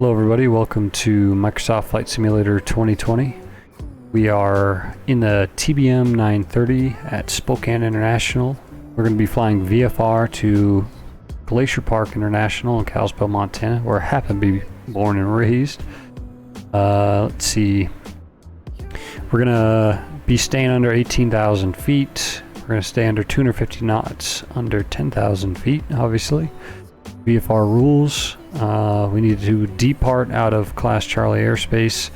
Hello everybody, welcome to Microsoft Flight Simulator 2020. We are in the TBM 930 at Spokane International. We're going to be flying VFR to Glacier Park International in Kalispell, Montana, where I happen to be born and raised. Let's see. We're going to be staying under 18,000 feet. We're going to stay under 250 knots, under 10,000 feet, obviously. VFR rules. We need to depart out of Class Charlie airspace,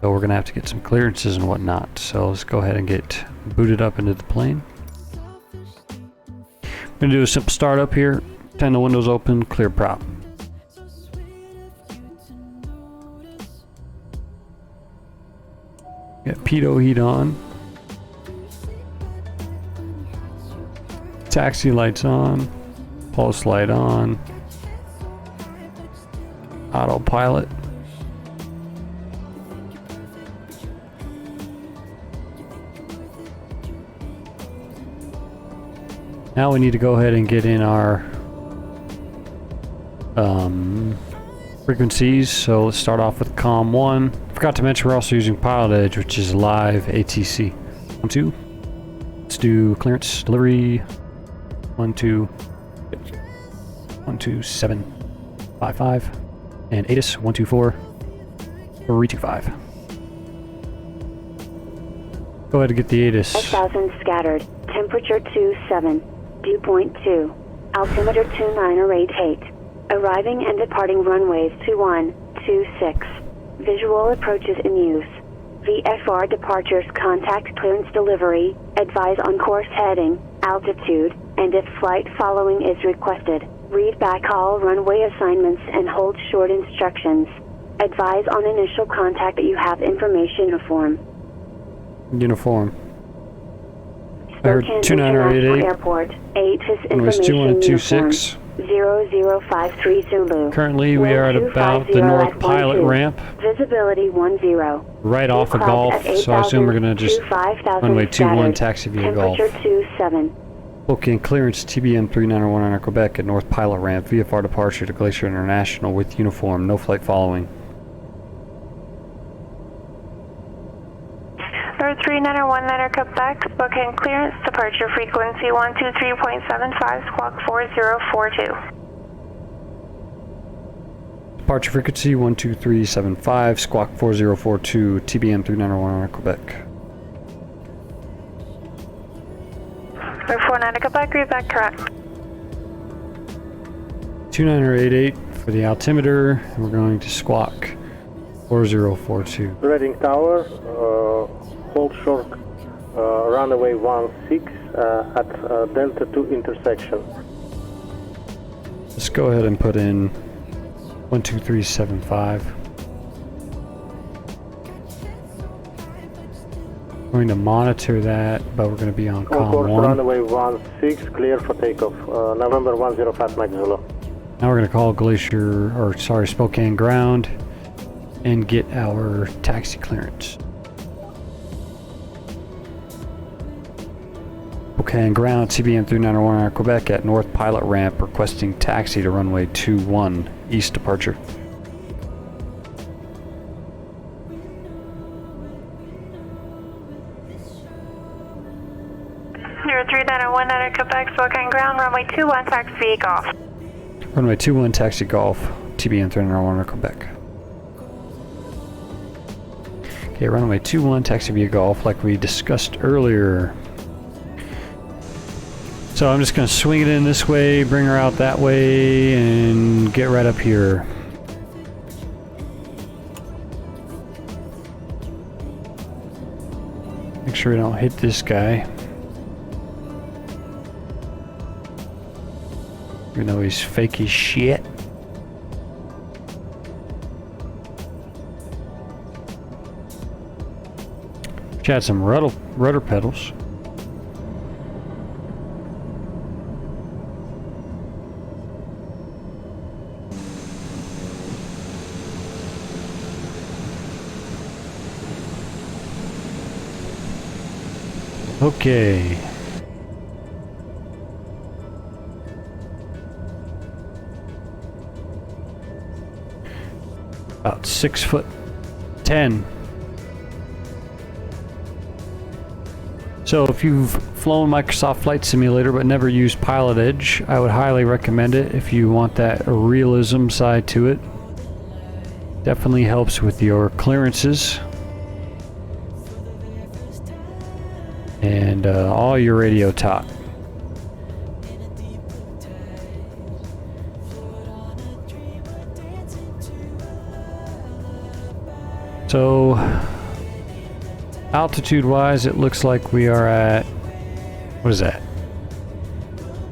so we're gonna have to get some clearances and whatnot. So let's go ahead and get booted up into the plane. I'm gonna do a simple startup here. 10 the windows open, clear prop. Got pitot heat on. Taxi lights on. Pulse light on. Autopilot. Now we need to go ahead and get in our frequencies. So let's start off with COM 1. Forgot to mention we're also using Pilot Edge, which is live ATC. 1, 2. Let's do clearance delivery. 1, 2. 1, 2, 7, 5, 5. And ATIS 1, 2, 4, 3, 2, 5. Go ahead and get the ATIS. 5,000 scattered. Temperature 27. Dew point 2. Altimeter 2988. Arriving and departing runways 21, 26. Visual approaches in use. VFR departures, contact clearance delivery, advise on course heading, altitude, and if flight following is requested. Read back all runway assignments and hold short instructions. Advise on initial contact that you have information uniform. Uniform. I heard Spokane 29088. Airport, ATIS Runways information 2126. uniform. 0053 Zulu. Currently we are at about the north pilot ramp. Visibility 10. Right off of Golf, so I assume we're going to just runway 21 taxi via Golf. Temperature 27. Spokane clearance TBM 3919 Quebec at North Pilot Ramp. VFR departure to Glacier International with uniform. No flight following. Road 3919 Quebec, Spokane clearance, departure frequency 123.75, squawk 4042. Departure frequency 12375, squawk 4042, TBM 3919 Quebec. Road 49 Quebec, read back correct. 29088 for the altimeter, and we're going to squawk 4042. Reading Tower, hold short, runway 16 at Delta 2 intersection. Let's go ahead and put in 12375. We're going to monitor that, but we're going to be on On COM course 1. runway 16, clear for takeoff. November 105 Mike Zulu. Now we're going to call Spokane ground and get our taxi clearance. Spokane ground, TBM 3919 Quebec at North Pilot Ramp, requesting taxi to runway 21, east departure. Road 3919 Quebec, Spokane ground, runway 21, taxi Golf. Runway 21, taxi Golf, TBM 3919 Quebec. Okay, runway 21, taxi via Golf, like we discussed earlier. So I'm just going to swing it in this way, bring her out that way, and get right up here. Make sure we don't hit this guy. Even though he's fake as shit. She had some rudder pedals. Okay. About 6'10". So if you've flown Microsoft Flight Simulator but never used Pilot Edge, I would highly recommend it if you want that realism side to it. Definitely helps with your clearances and all your radio talk. So altitude wise, it looks like we are at, what is that,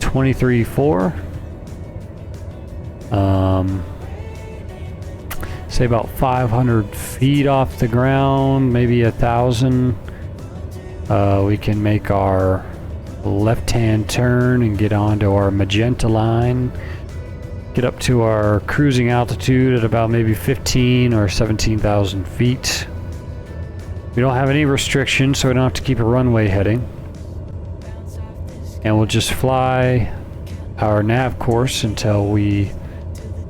23.4. Say about 500 feet off the ground, maybe 1,000. We can make our left-hand turn and get onto our magenta line. Get up to our cruising altitude at about maybe 15 or 17,000 feet. We don't have any restrictions, so we don't have to keep a runway heading. And we'll just fly our nav course until we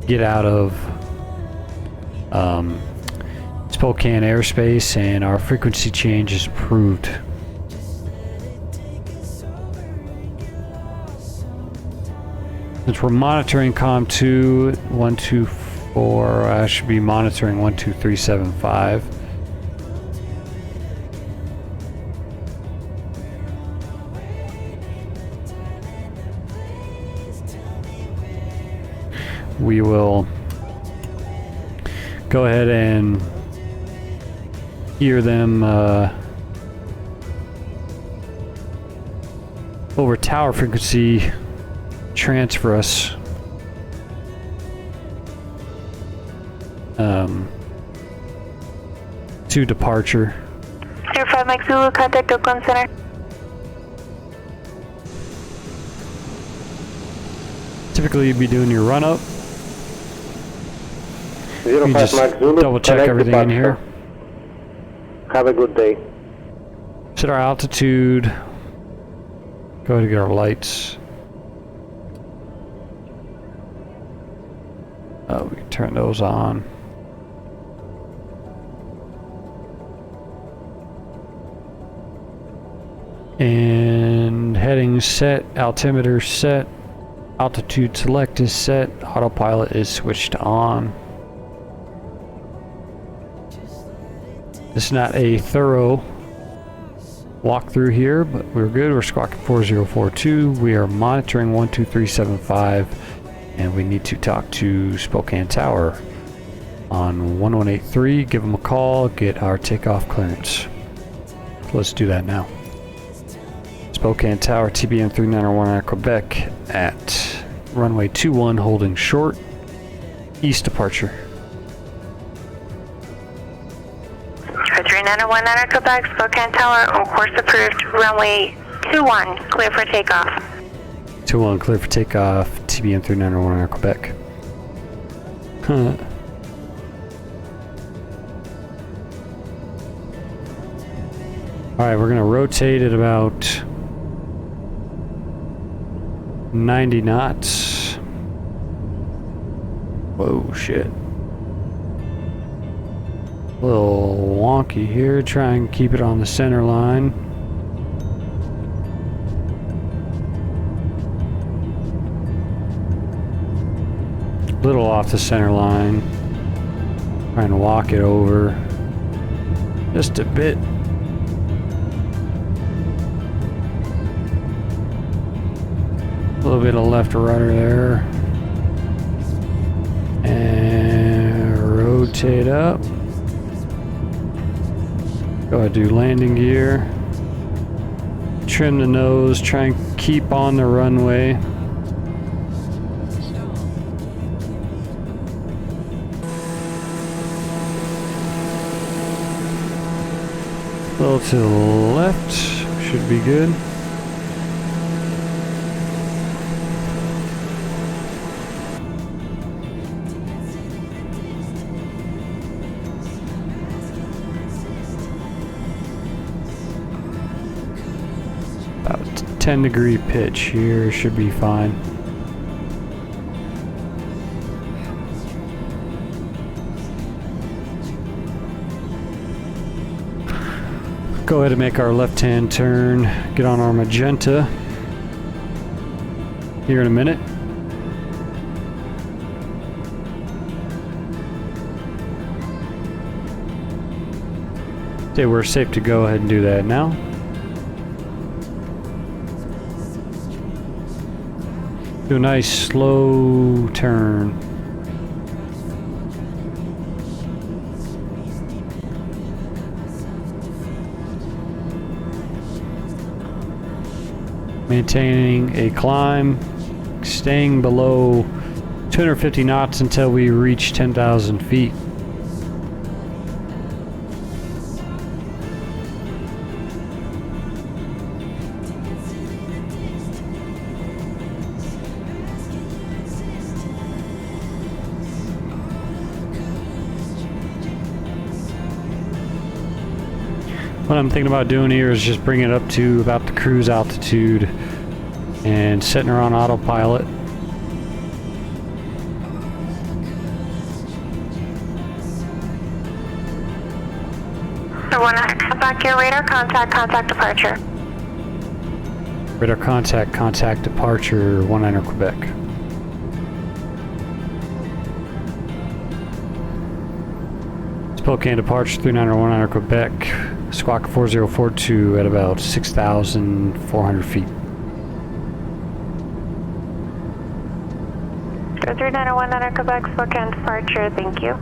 get out of Spokane airspace and our frequency change is approved. Since we're monitoring COM 2, 124, I should be monitoring 12375. We will go ahead and hear them over tower frequency transfer us to departure. 05 Mike Zulu, contact Oakland Center. Typically you'd be doing your run up. 05 just Mike Zulu, double check connect everything in here. departure. Have a good day. Set our altitude. Go ahead and get our lights. We can turn those on. And heading set, altimeter set, altitude select is set, autopilot is switched on. It's not a thorough walkthrough here, but we're good. We're squawking 4042. We are monitoring 12375, and we need to talk to Spokane Tower on 1183. Give them a call, get our takeoff clearance. Let's do that now. Spokane Tower, TBM 3901 at Quebec at runway 21, holding short, east departure. 3901 at Quebec, Spokane Tower, on course approved, runway 21, clear for takeoff. 21, clear for takeoff, TBM 3901 at Quebec. Alright, we're going to rotate at about 90 knots. Whoa, shit. A little wonky here. Try and keep it on the center line. A little off the center line. Trying to walk it over. Just a bit. A little bit of left rudder there. And rotate up. Go ahead, do landing gear. Trim the nose, try and keep on the runway. A little to the left, should be good. About 10-degree pitch here, should be fine. go ahead and make our left-hand turn, get on our magenta here in a minute. Okay, we're safe to go ahead and do that now. Do a nice slow turn. Maintaining a climb, staying below 250 knots until we reach 10,000 feet. What I'm thinking about doing here is just bringing it up to about the cruise altitude and setting her on autopilot. So 1 back your radar contact departure. Radar contact departure 19 Quebec. Spokane departure 3919 Quebec. Squawk 4042 at about 6,400 feet. 3919 Quebec, Spokane departure, thank you.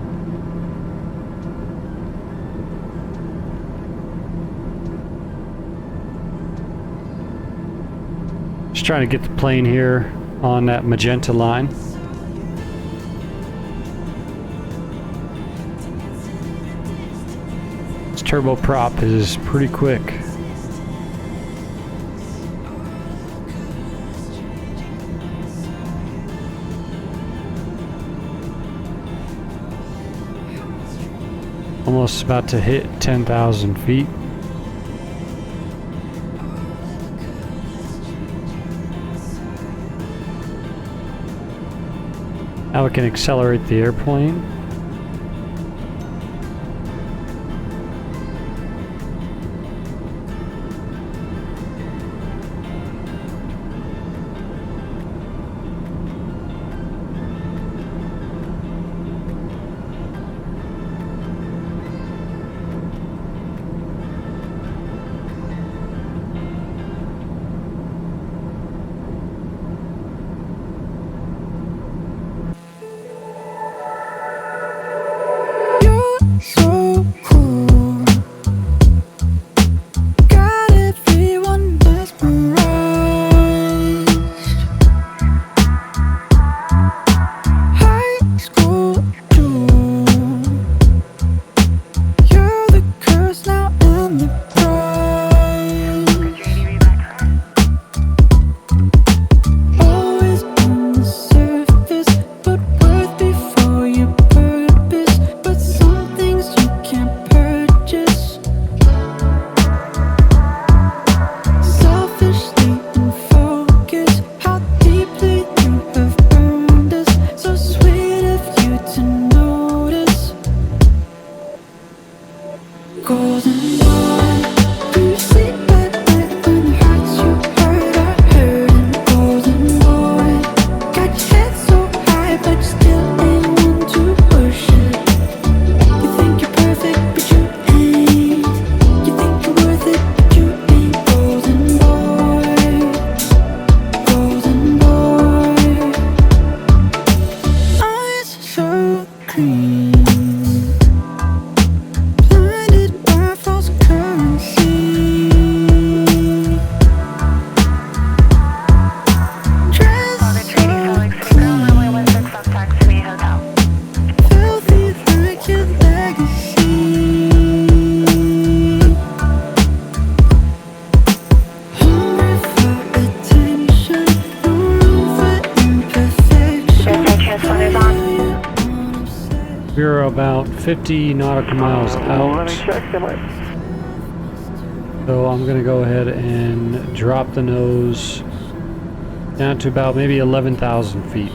Just trying to get the plane here on that magenta line. Turboprop is pretty quick. Almost about to hit 10,000 feet. Now we can accelerate the airplane. So cool, got everyone mesmerized. High school jewel, you're the curse now and the bride. Always on the surface, but worth before your purpose. But some things you can't purchase. Selfishly in focus, how deeply you have burned us. So sweet of you to notice. Golden boy, do you sleep at night when it hurts you hurt? I heard. And golden boy, got your head so high, but you still ain't one to push it. You think you're perfect, but you ain't. You think you're worth it, but you ain't. Golden boy, golden boy. Eyes so clean, blinded by false currency. Dress so clean, filthy like your legacy. Hungry for attention, no room for imperfection. We're about 50 nautical miles out. So I'm going to go ahead and drop the nose down to about maybe 11,000 feet.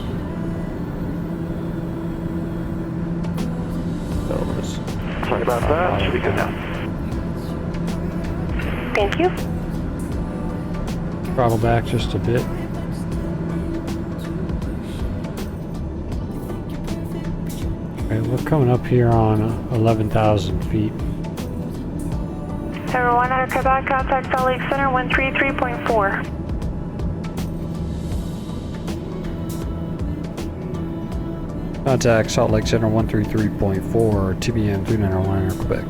So let's Sorry about that. Should be good now. Thank you. Throttle back just a bit. Okay, we're coming up here on 11,000 feet. Tower 1 out of Quebec, contact Salt Lake Center 133.4. Contact Salt Lake Center 133.4, TBM 391 in Quebec.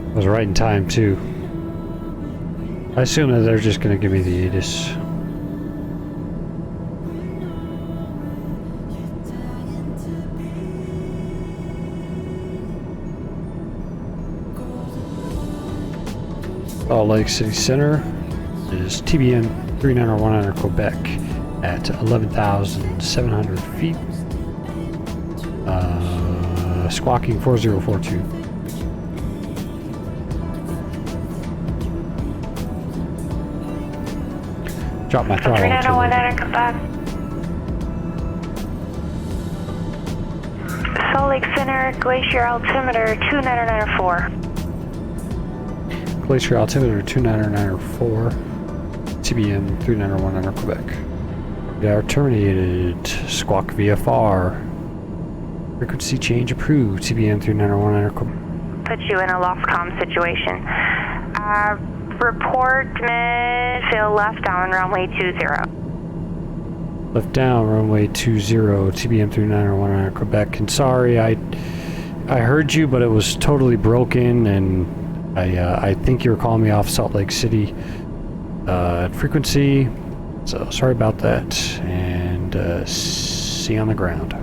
I was right in time too. I assume that they're just going to give me the ATIS. Salt Lake City Center is TBM 391 under Quebec at 11,700 feet. Squawking 4042. Drop my throttle. 391 under Quebec. Salt Lake Center, glacier altimeter 2994. Glacier altimeter 2994, TBM 391 under Quebec. We are terminated. Squawk VFR. Frequency change approved. TBM 391 under Quebec. Put you in a lost comm situation. Report midfield left down runway 20. Left down runway 20. TBM 391 under Quebec. And sorry, I heard you, but it was totally broken, and I think you were calling me off Salt Lake City frequency. So sorry about that, and see you on the ground.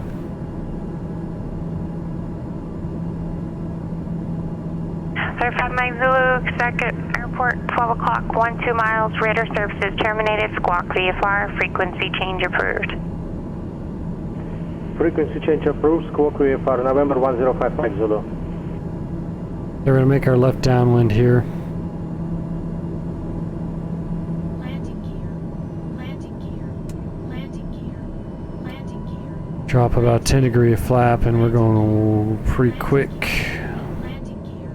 Certified Mike Zulu, Quebec Airport, 12 o'clock, 12 miles, radar services terminated, squawk VFR, frequency change approved. Frequency change approved, squawk VFR, November 105 Mike Zulu. They're going to make our left downwind here. Landing gear, landing gear, landing gear, landing gear. Drop about 10 degree of flap, and we're going pretty quick. Landing gear,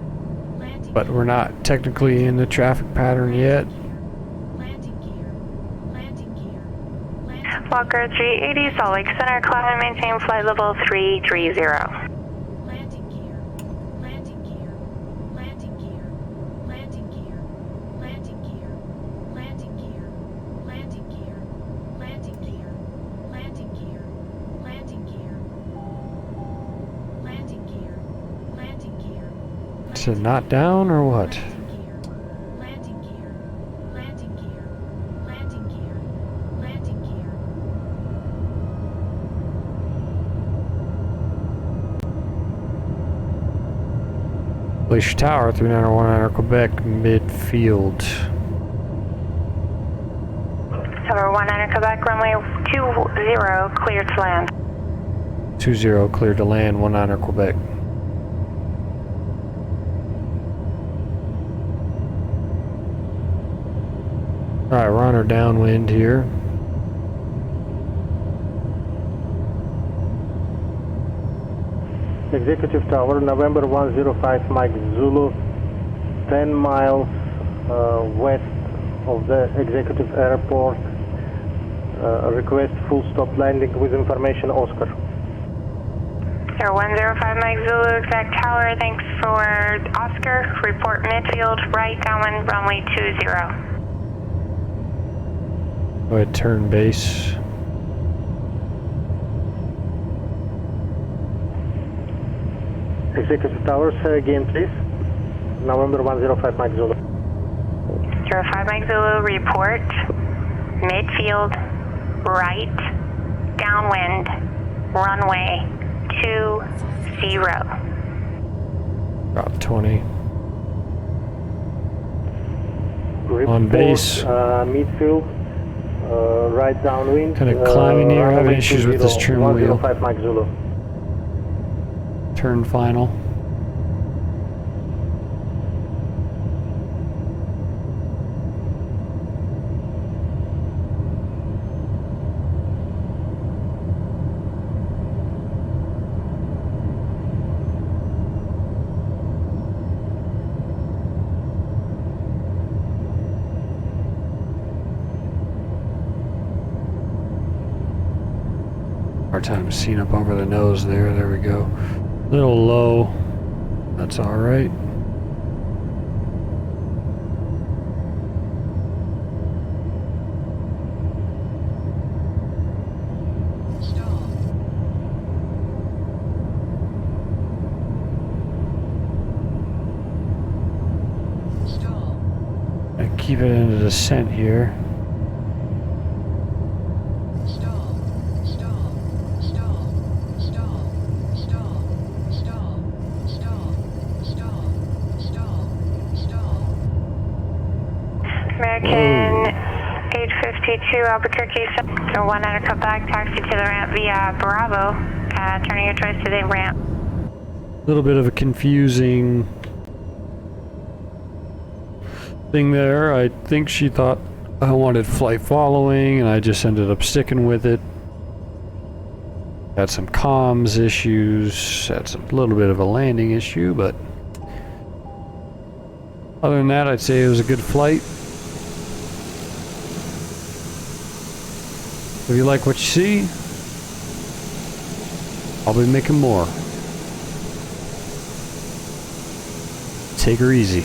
landing But we're not technically in the traffic pattern yet. landing gear, landing gear, landing Walker 380, Salt Lake Center, climb and maintain flight level 330. landing gear, landing gear, landing gear, landing gear, landing gear, landing gear, landing gear, landing gear, landing gear, landing gear, landing gear, landing gear. Is it not down or what? Landing gear, landing gear, landing gear, landing gear. Glacier Tower 391 under Quebec midfield. Tower 1 under Quebec, runway 20, cleared to land. 20 cleared to land, 1 under Quebec. Alright, we're on our downwind here. Executive Tower, November 105 Mike Zulu, 10 miles west of the Executive Airport. Request full stop landing with information Oscar. Tower 105 Mike Zulu, exact tower, thanks for Oscar. Report midfield, right downwind, runway 20. Go ahead, turn base. Executive Tower, say again please. November 105 Mike Zulu. 05 Mike Zulu, report midfield, right downwind, runway 20. Drop 20. Report, On base. Midfield, right downwind. Kinda climbing here, having runway issues with this trim 105 Mike Zulu. Turn final. Hard time seeing up over the nose there. There we go. Little low. That's all right. Keep it in the descent here. American 852 Albuquerque, 100 cut back, taxi to the ramp via Bravo, turning your choice to the ramp. A little bit of a confusing thing there. I think she thought I wanted flight following, and I just ended up sticking with it. Had some comms issues, had a little bit of a landing issue, but other than that, I'd say it was a good flight. If you like what you see, I'll be making more. Take her easy.